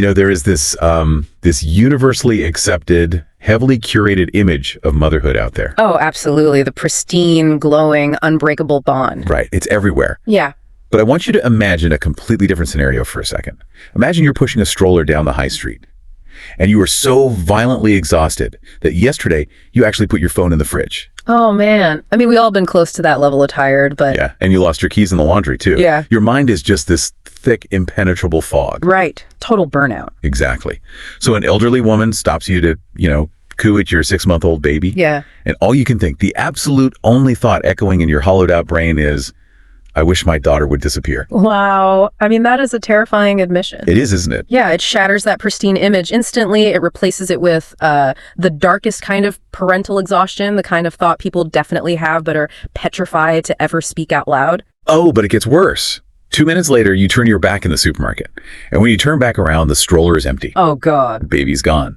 There is this universally accepted, heavily curated image of motherhood out there. Oh, absolutely. The pristine, glowing, unbreakable bond. Right. It's everywhere. Yeah. But I want you to imagine a completely different scenario for a second. Imagine you're pushing a stroller down the high street, and you were so violently exhausted that yesterday you actually put your phone in the fridge. Oh, man. I mean, we all been close to that level of tired, but... Yeah, and you lost your keys in the laundry, too. Yeah. Your mind is just this thick, impenetrable fog. Right. Total burnout. Exactly. So an elderly woman stops you to, coo at your 6-month-old baby. Yeah. And all you can think, the absolute only thought echoing in your hollowed-out brain is, I wish my daughter would disappear. Wow. I mean, that is a terrifying admission. It is, isn't it? Yeah, it shatters that pristine image instantly. It replaces it with the darkest kind of parental exhaustion, the kind of thought people definitely have but are petrified to ever speak out loud. Oh, but it gets worse. 2 minutes later, you turn your back in the supermarket. And when you turn back around, the stroller is empty. Oh, God. The baby's gone.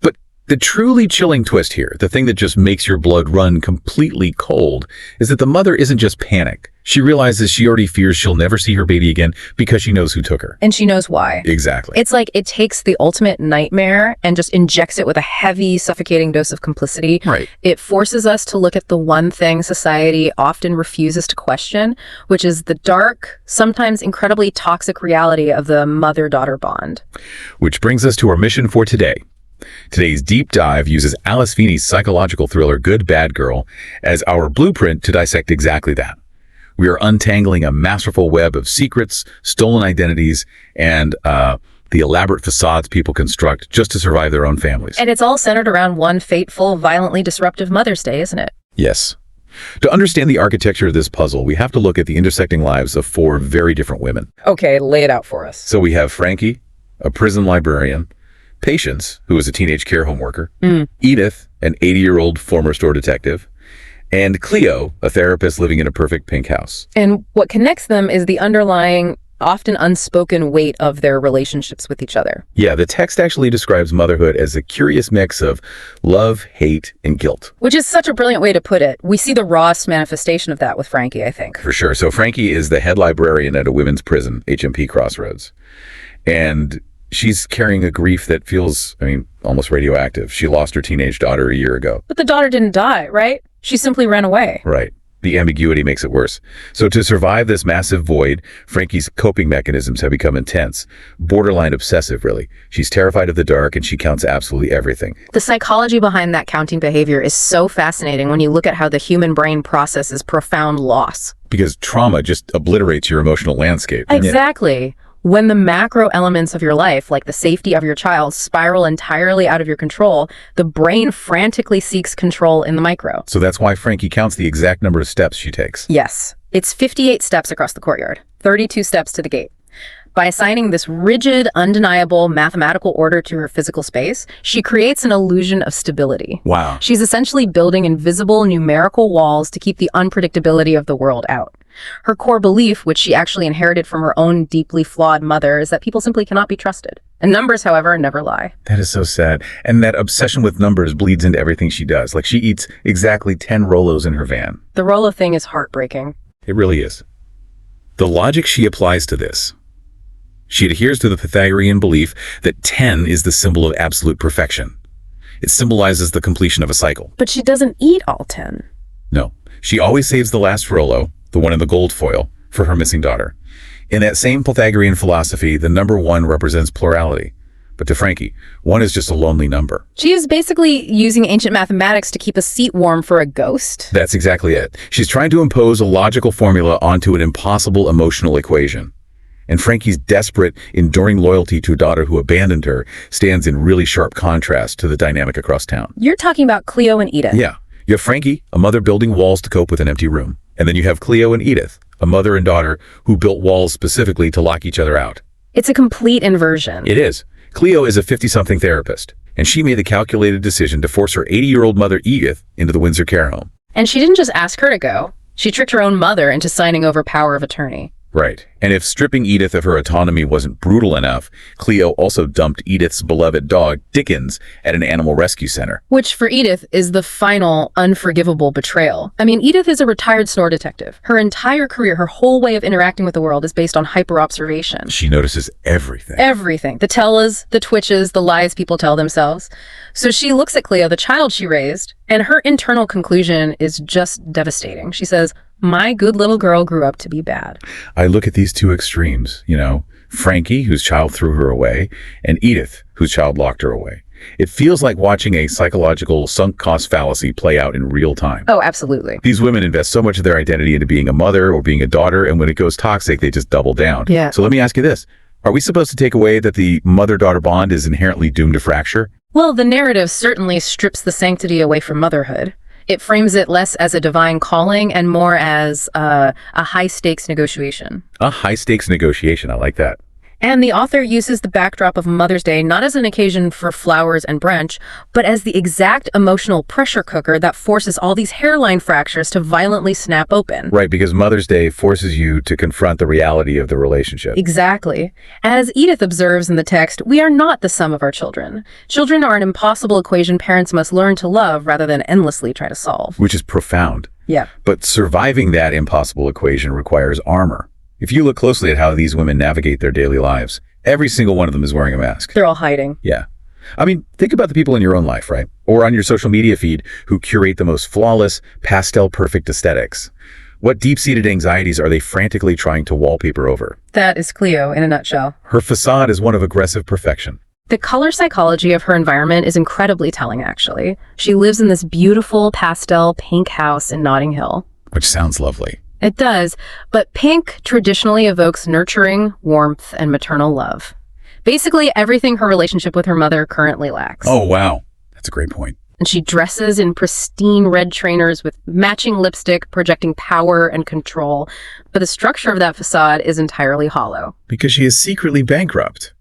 But the truly chilling twist here, the thing that just makes your blood run completely cold, is that the mother isn't just panicked. She realizes she already fears she'll never see her baby again because she knows who took her. And she knows why. Exactly. It's like it takes the ultimate nightmare and just injects it with a heavy, suffocating dose of complicity. Right. It forces us to look at the one thing society often refuses to question, which is the dark, sometimes incredibly toxic reality of the mother-daughter bond. Which brings us to our mission for today. Today's deep dive uses Alice Feeney's psychological thriller Good Bad Girl as our blueprint to dissect exactly that. We are untangling a masterful web of secrets, stolen identities, and the elaborate facades people construct just to survive their own families. And it's all centered around one fateful, violently disruptive Mother's Day, isn't it? Yes. To understand the architecture of this puzzle, we have to look at the intersecting lives of 4 very different women. Okay, lay it out for us. So we have Frankie, a prison librarian, Patience, who is a teenage care home worker, Edith, an 80-year-old former store detective, and Cleo, a therapist living in a perfect pink house. And what connects them is the underlying, often unspoken weight of their relationships with each other. Yeah, the text actually describes motherhood as a curious mix of love, hate, and guilt. Which is such a brilliant way to put it. We see the rawest manifestation of that with Frankie, I think. For sure. So Frankie is the head librarian at a women's prison, HMP Crossroads. And she's carrying a grief that feels, almost radioactive. She lost her teenage daughter a year ago. But the daughter didn't die, right? She simply ran away. Right. The ambiguity makes it worse. So to survive this massive void, Frankie's coping mechanisms have become intense, borderline obsessive, really. She's terrified of the dark, and she counts absolutely everything. The psychology behind that counting behavior is so fascinating when you look at how the human brain processes profound loss. Because trauma just obliterates your emotional landscape. Exactly. When the macro elements of your life, like the safety of your child, spiral entirely out of your control, the brain frantically seeks control in the micro. So that's why Frankie counts the exact number of steps she takes. Yes. It's 58 steps across the courtyard, 32 steps to the gate. By assigning this rigid, undeniable mathematical order to her physical space, she creates an illusion of stability. Wow. She's essentially building invisible numerical walls to keep the unpredictability of the world out. Her core belief, which she actually inherited from her own deeply flawed mother, is that people simply cannot be trusted. And numbers, however, never lie. That is so sad. And that obsession with numbers bleeds into everything she does. Like she eats exactly 10 Rolos in her van. The Rolo thing is heartbreaking. It really is. The logic she applies to this. She adheres to the Pythagorean belief that 10 is the symbol of absolute perfection. It symbolizes the completion of a cycle. But she doesn't eat all 10. No. She always saves the last Rolo, the one in the gold foil, for her missing daughter. In that same Pythagorean philosophy, the number 1 represents plurality. But to Frankie, 1 is just a lonely number. She is basically using ancient mathematics to keep a seat warm for a ghost. That's exactly it. She's trying to impose a logical formula onto an impossible emotional equation. And Frankie's desperate, enduring loyalty to a daughter who abandoned her stands in really sharp contrast to the dynamic across town. You're talking about Cleo and Edith. Yeah. You have Frankie, a mother building walls to cope with an empty room. And then you have Cleo and Edith, a mother and daughter who built walls specifically to lock each other out. It's a complete inversion. It is. Cleo is a 50-something therapist, and she made the calculated decision to force her 80-year-old mother, Edith, into the Windsor care home. And she didn't just ask her to go. She tricked her own mother into signing over power of attorney. Right. And if stripping Edith of her autonomy wasn't brutal enough, Cleo also dumped Edith's beloved dog, Dickens, at an animal rescue center. Which, for Edith, is the final, unforgivable betrayal. I mean, Edith is a retired snore detective. Her entire career, her whole way of interacting with the world is based on hyper-observation. She notices everything. Everything. The tellas, the twitches, the lies people tell themselves. So she looks at Cleo, the child she raised, and her internal conclusion is just devastating. She says, "My good little girl grew up to be bad." I look at these two extremes, Frankie, whose child threw her away, and Edith, whose child locked her away. It feels like watching a psychological sunk cost fallacy play out in real time. Oh, absolutely. These women invest so much of their identity into being a mother or being a daughter, and when it goes toxic, they just double down. Yeah. So let me ask you this. Are we supposed to take away that the mother-daughter bond is inherently doomed to fracture? Well, the narrative certainly strips the sanctity away from motherhood. It frames it less as a divine calling and more as a high-stakes negotiation. A high-stakes negotiation. I like that. And the author uses the backdrop of Mother's Day not as an occasion for flowers and brunch, but as the exact emotional pressure cooker that forces all these hairline fractures to violently snap open. Right, because Mother's Day forces you to confront the reality of the relationship. Exactly. As Edith observes in the text, we are not the sum of our children. Children are an impossible equation parents must learn to love rather than endlessly try to solve. Which is profound. Yeah. But surviving that impossible equation requires armor. If you look closely at how these women navigate their daily lives, every single one of them is wearing a mask. They're all hiding. Yeah. I mean, think about the people in your own life, right? Or on your social media feed who curate the most flawless, pastel-perfect aesthetics. What deep-seated anxieties are they frantically trying to wallpaper over? That is Cleo in a nutshell. Her facade is one of aggressive perfection. The color psychology of her environment is incredibly telling, actually. She lives in this beautiful pastel pink house in Notting Hill. Which sounds lovely. It does, but pink traditionally evokes nurturing, warmth, and maternal love. Basically, everything her relationship with her mother currently lacks. Oh, wow. That's a great point. And she dresses in pristine red trainers with matching lipstick, projecting power and control. But the structure of that facade is entirely hollow. Because she is secretly bankrupt.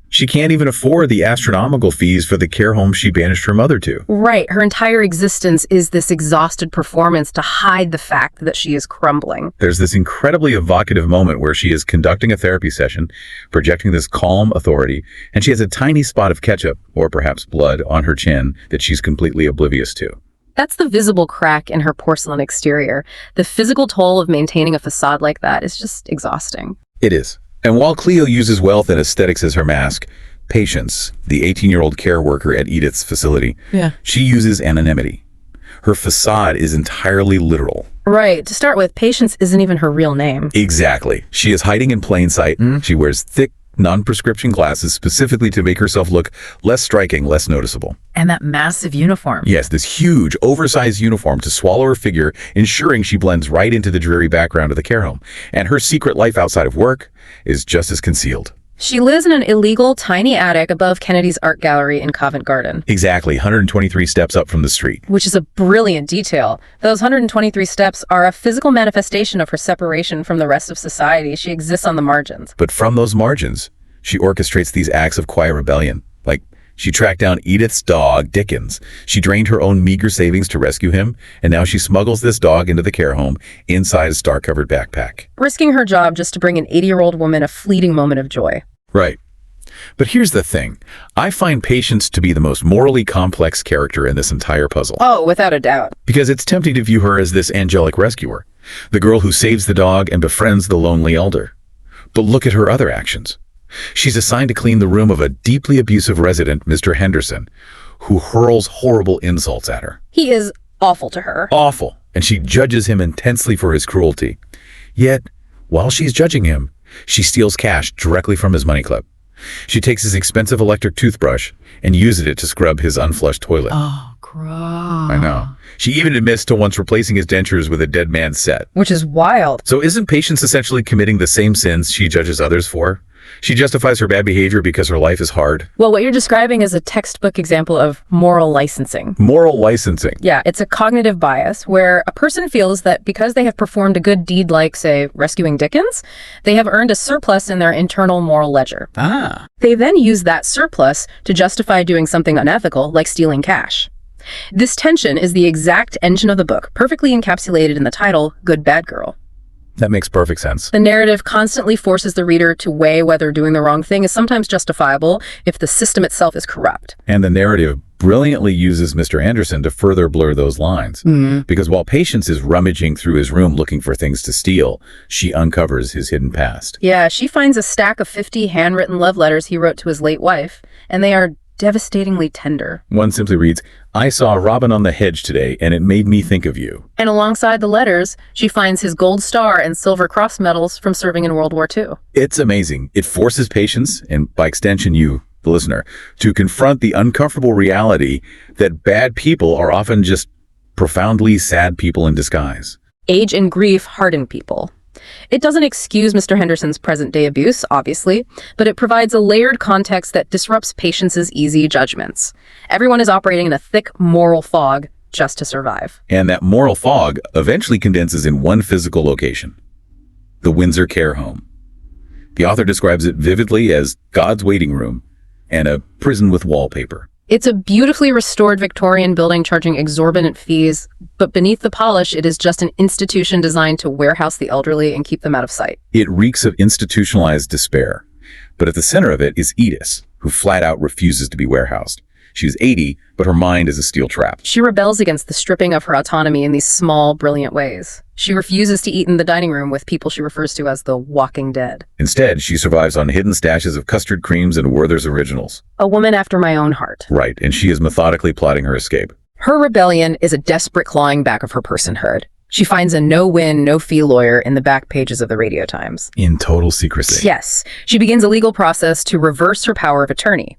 She can't even afford the astronomical fees for the care home she banished her mother to. Right. Her entire existence is this exhausted performance to hide the fact that she is crumbling. There's this incredibly evocative moment where she is conducting a therapy session, projecting this calm authority, and she has a tiny spot of ketchup, or perhaps blood, on her chin that she's completely oblivious to. That's the visible crack in her porcelain exterior. The physical toll of maintaining a facade like that is just exhausting. It is. And while Cleo uses wealth and aesthetics as her mask, Patience, the 18-year-old care worker at Edith's facility, she uses anonymity. Her facade is entirely literal. Right. To start with, Patience isn't even her real name. Exactly. She is hiding in plain sight. She wears thick, non-prescription glasses specifically to make herself look less striking, less noticeable. And that massive uniform. Yes, this huge, oversized uniform to swallow her figure, ensuring she blends right into the dreary background of the care home. And her secret life outside of work is just as concealed. She lives in an illegal, tiny attic above Kennedy's art gallery in Covent Garden. Exactly, 123 steps up from the street. Which is a brilliant detail. Those 123 steps are a physical manifestation of her separation from the rest of society. She exists on the margins. But from those margins, she orchestrates these acts of quiet rebellion. Like, she tracked down Edith's dog, Dickens. She drained her own meager savings to rescue him, and now she smuggles this dog into the care home inside a star-covered backpack. Risking her job just to bring an 80-year-old woman a fleeting moment of joy. Right. But here's the thing. I find Patience to be the most morally complex character in this entire puzzle. Oh, without a doubt. Because it's tempting to view her as this angelic rescuer, the girl who saves the dog and befriends the lonely elder. But look at her other actions. She's assigned to clean the room of a deeply abusive resident, Mr. Henderson, who hurls horrible insults at her. He is awful to her. Awful. And she judges him intensely for his cruelty. Yet, while she's judging him, she steals cash directly from his money clip. She takes his expensive electric toothbrush and uses it to scrub his unflushed toilet. Oh, gross. I know. She even admits to once replacing his dentures with a dead man's set. Which is wild. So isn't Patience essentially committing the same sins she judges others for? She justifies her bad behavior because her life is hard. Well, what you're describing is a textbook example of moral licensing. Moral licensing. Yeah, it's a cognitive bias where a person feels that because they have performed a good deed like, say, rescuing Dickens, they have earned a surplus in their internal moral ledger. Ah. They then use that surplus to justify doing something unethical, like stealing cash. This tension is the exact engine of the book, perfectly encapsulated in the title, Good Bad Girl. That makes perfect sense. The narrative constantly forces the reader to weigh whether doing the wrong thing is sometimes justifiable if the system itself is corrupt. And the narrative brilliantly uses Mr. Anderson to further blur those lines. Because while Patience is rummaging through his room looking for things to steal, she uncovers his hidden past. Yeah, she finds a stack of 50 handwritten love letters he wrote to his late wife, and they are devastatingly tender. One simply reads, "I saw a robin on the hedge today, and it made me think of you." And alongside the letters, she finds his gold star and silver cross medals from serving in World War II. It's amazing. It forces Patience, and by extension you, the listener, to confront the uncomfortable reality that bad people are often just profoundly sad people in disguise. Age and grief harden people. It doesn't excuse Mr. Henderson's present-day abuse, obviously, but it provides a layered context that disrupts Patience's easy judgments. Everyone is operating in a thick moral fog just to survive. And that moral fog eventually condenses in one physical location, the Windsor Care Home. The author describes it vividly as God's waiting room and a prison with wallpaper. It's a beautifully restored Victorian building charging exorbitant fees, but beneath the polish, it is just an institution designed to warehouse the elderly and keep them out of sight. It reeks of institutionalized despair. But at the center of it is Edith, who flat out refuses to be warehoused. She's 80, but her mind is a steel trap. She rebels against the stripping of her autonomy in these small, brilliant ways. She refuses to eat in the dining room with people she refers to as the walking dead. Instead, she survives on hidden stashes of custard creams and Werther's Originals. A woman after my own heart. Right, and she is methodically plotting her escape. Her rebellion is a desperate clawing back of her personhood. She finds a no-win, no-fee lawyer in the back pages of the Radio Times. In total secrecy. Yes, she begins a legal process to reverse her power of attorney.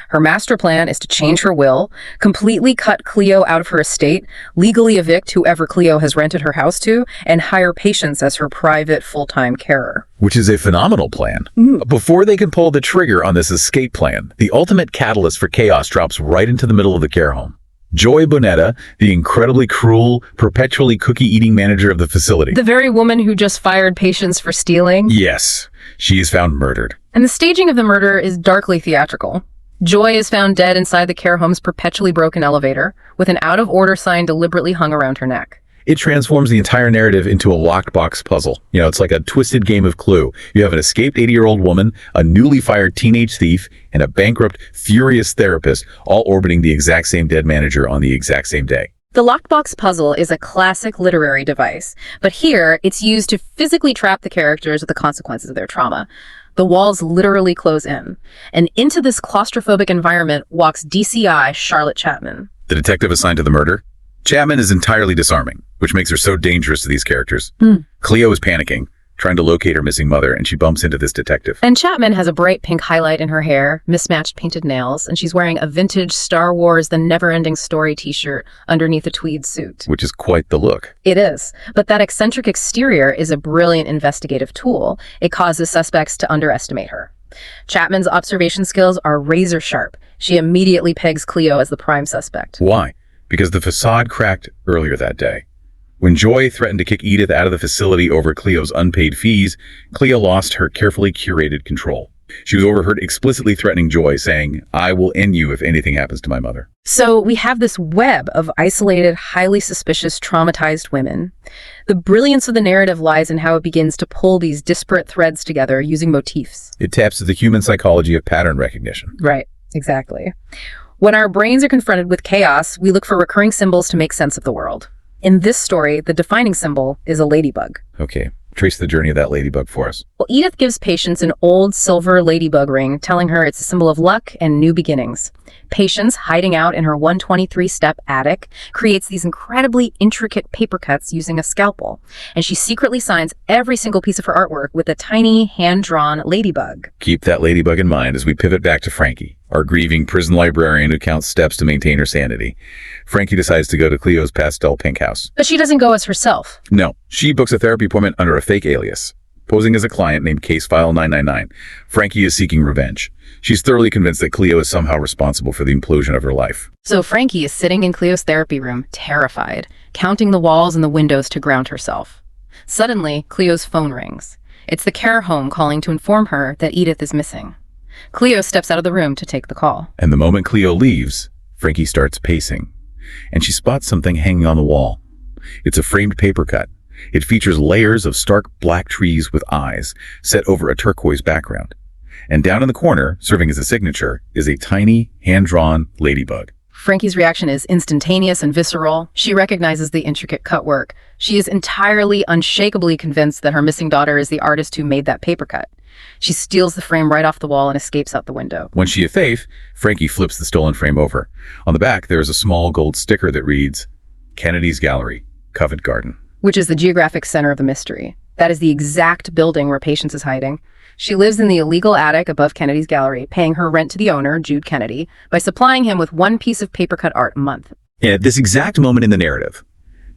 Her master plan is to change her will, completely cut Cleo out of her estate, legally evict whoever Cleo has rented her house to, and hire Patience as her private full-time carer. Which is a phenomenal plan. Before they can pull the trigger on this escape plan, the ultimate catalyst for chaos drops right into the middle of the care home. Joy Bonetta, the incredibly cruel, perpetually cookie-eating manager of the facility. The very woman who just fired Patience for stealing. Yes, she is found murdered. And the staging of the murder is darkly theatrical. Joy is found dead inside the care home's perpetually broken elevator, with an out-of-order sign deliberately hung around her neck. It transforms the entire narrative into a locked box puzzle. You know, it's like a twisted game of Clue. You have an escaped 80-year-old woman, a newly fired teenage thief, and a bankrupt, furious therapist, all orbiting the exact same dead manager on the exact same day. The locked box puzzle is a classic literary device, but here it's used to physically trap the characters with the consequences of their trauma. The walls literally close in, and into this claustrophobic environment walks DCI Charlotte Chapman. The detective assigned to the murder? Chapman is entirely disarming, which makes her so dangerous to these characters. Cleo is panicking, trying to locate her missing mother, and she bumps into this detective. And Chapman has a bright pink highlight in her hair, mismatched painted nails, and she's wearing a vintage Star Wars The Never-Ending Story t-shirt underneath a tweed suit. Which is quite the look. It is, but that eccentric exterior is a brilliant investigative tool. It causes suspects to underestimate her. Chapman's observation skills are razor sharp. She immediately pegs Cleo as the prime suspect. Why? Because the facade cracked earlier that day. When Joy threatened to kick Edith out of the facility over Cleo's unpaid fees, Cleo lost her carefully curated control. She was overheard explicitly threatening Joy, saying, "I will end you if anything happens to my mother." So we have this web of isolated, highly suspicious, traumatized women. The brilliance of the narrative lies in how it begins to pull these disparate threads together using motifs. It taps into the human psychology of pattern recognition. Right, exactly. When our brains are confronted with chaos, we look for recurring symbols to make sense of the world. In this story, the defining symbol is a ladybug. Okay, trace the journey of that ladybug for us. Well, Edith gives Patience an old silver ladybug ring, telling her it's a symbol of luck and new beginnings. Patience, hiding out in her 123-step attic, creates these incredibly intricate paper cuts using a scalpel, and she secretly signs every single piece of her artwork with a tiny, hand-drawn ladybug. Keep that ladybug in mind as we pivot back to Frankie, our grieving prison librarian who counts steps to maintain her sanity. Frankie decides to go to Cleo's pastel pink house. But she doesn't go as herself. No, she books a therapy appointment under a fake alias. Posing as a client named Case File 999, Frankie is seeking revenge. She's thoroughly convinced that Cleo is somehow responsible for the implosion of her life. So Frankie is sitting in Cleo's therapy room, terrified, counting the walls and the windows to ground herself. Suddenly, Cleo's phone rings. It's the care home calling to inform her that Edith is missing. Cleo steps out of the room to take the call. And the moment Cleo leaves, Frankie starts pacing. And she spots something hanging on the wall. It's a framed paper cut, It features layers of stark black trees with eyes set over a turquoise background. And down in the corner, serving as a signature, is a tiny, hand-drawn ladybug. Frankie's reaction is instantaneous and visceral. She recognizes the intricate cut work. She is entirely, unshakably convinced that her missing daughter is the artist who made that paper cut. She steals the frame right off the wall and escapes out the window. When she is safe, Frankie flips the stolen frame over. On the back, there is a small gold sticker that reads, Kennedy's Gallery, Covent Garden. Which is the geographic center of the mystery. That is the exact building where Patience is hiding. She lives in the illegal attic above Kennedy's Gallery, paying her rent to the owner, Jude Kennedy, by supplying him with one piece of paper-cut art a month. And at this exact moment in the narrative,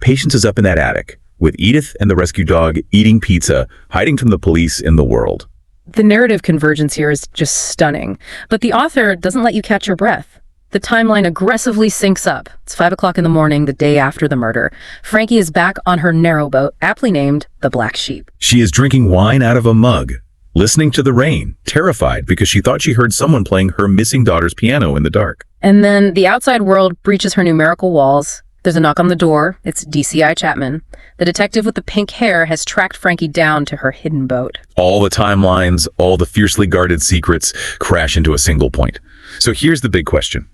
Patience is up in that attic, with Edith and the rescue dog eating pizza, hiding from the police in the world. The narrative convergence here is just stunning, but the author doesn't let you catch your breath. The timeline aggressively syncs up. It's 5 o'clock in the morning, the day after the murder. Frankie is back on her narrowboat, aptly named the Black Sheep. She is drinking wine out of a mug, listening to the rain, terrified because she thought she heard someone playing her missing daughter's piano in the dark. And then the outside world breaches her numerical walls. There's a knock on the door. It's DCI Chapman. The detective with the pink hair has tracked Frankie down to her hidden boat. All the timelines, all the fiercely guarded secrets crash into a single point. So here's the big question.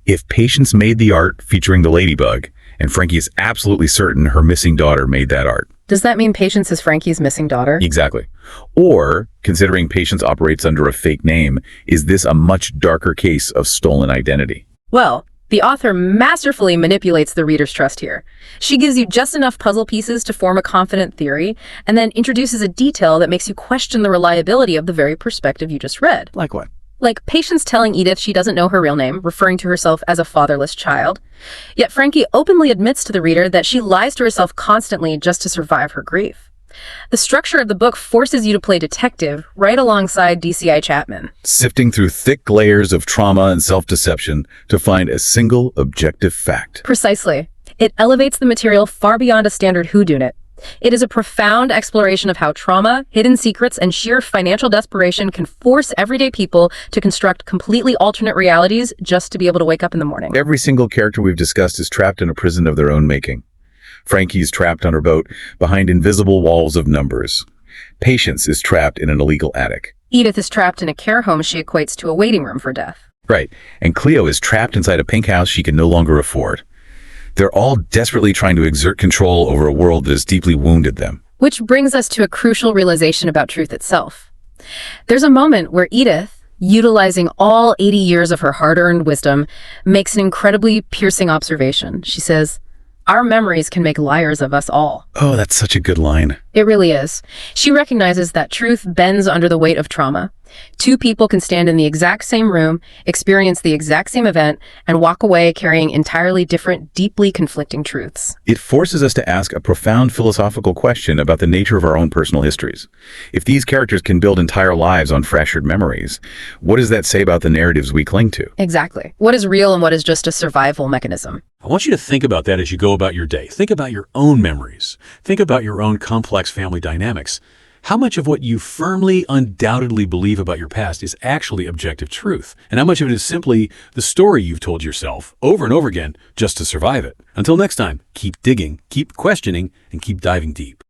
If Patience made the art featuring the ladybug, and Frankie is absolutely certain her missing daughter made that art. Does that mean Patience is Frankie's missing daughter? Exactly. Or, considering Patience operates under a fake name, is this a much darker case of stolen identity? Well, the author masterfully manipulates the reader's trust here. She gives you just enough puzzle pieces to form a confident theory, and then introduces a detail that makes you question the reliability of the very perspective you just read. Like what? Like Patience telling Edith she doesn't know her real name, referring to herself as a fatherless child. Yet Frankie openly admits to the reader that she lies to herself constantly just to survive her grief. The structure of the book forces you to play detective right alongside DCI Chapman, sifting through thick layers of trauma and self-deception to find a single objective fact. Precisely. It elevates the material far beyond a standard whodunit. It is a profound exploration of how trauma, hidden secrets, and sheer financial desperation can force everyday people to construct completely alternate realities just to be able to wake up in the morning. Every single character we've discussed is trapped in a prison of their own making. Frankie's trapped on her boat behind invisible walls of numbers. Patience is trapped in an illegal attic. Edith is trapped in a care home she equates to a waiting room for death. Right, and Cleo is trapped inside a pink house she can no longer afford. They're all desperately trying to exert control over a world that has deeply wounded them. Which brings us to a crucial realization about truth itself. There's a moment where Edith, utilizing all 80 years of her hard-earned wisdom, makes an incredibly piercing observation. She says, "Our memories can make liars of us all." Oh, that's such a good line. It really is. She recognizes that truth bends under the weight of trauma. Two people can stand in the exact same room, experience the exact same event, and walk away carrying entirely different, deeply conflicting truths. It forces us to ask a profound philosophical question about the nature of our own personal histories. If these characters can build entire lives on fractured memories, what does that say about the narratives we cling to? Exactly. What is real and what is just a survival mechanism? I want you to think about that as you go about your day. Think about your own memories. Think about your own complex family dynamics. How much of what you firmly, undoubtedly believe about your past is actually objective truth? And how much of it is simply the story you've told yourself over and over again just to survive it? Until next time, keep digging, keep questioning, and keep diving deep.